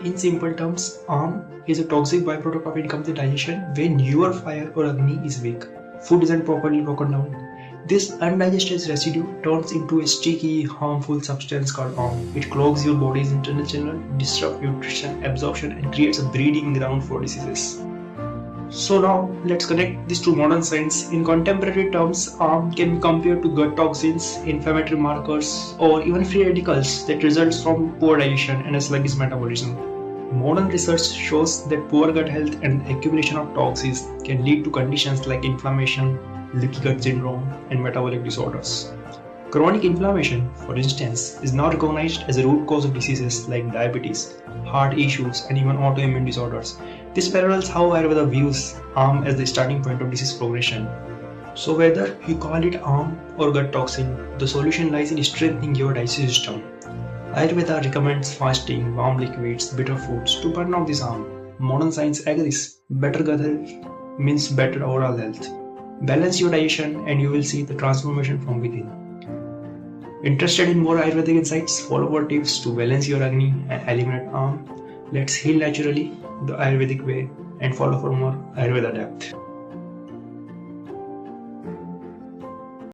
In simple terms, arm is a toxic byproduct of incomplete digestion when your fire or agni is weak. Food isn't properly broken down. This undigested residue turns into a sticky, harmful substance called arm. It clogs your body's internal channel, disrupts nutrition absorption, and creates a breeding ground for diseases. So now let's connect this to modern science. In contemporary terms, arm can be compared to gut toxins, inflammatory markers, or even free radicals that results from poor digestion and a sluggish metabolism. Modern research shows that poor gut health and accumulation of toxins can lead to conditions like inflammation, leaky gut syndrome, and metabolic disorders. Chronic inflammation, for instance, is now recognized as a root cause of diseases like diabetes, heart issues, and even autoimmune disorders. This parallels how Ayurveda views arm as the starting point of disease progression. So whether you call it arm or gut toxin, the solution lies in strengthening your digestive system. Ayurveda recommends fasting, warm liquids, bitter foods to burn out this arm. Modern science agrees. Better gut health means better overall health. Balance your digestion and you will see the transformation from within. Interested in more Ayurvedic insights? Follow our tips to balance your agni and eliminate arm. Let's heal naturally the Ayurvedic way and follow for more Ayurveda depth.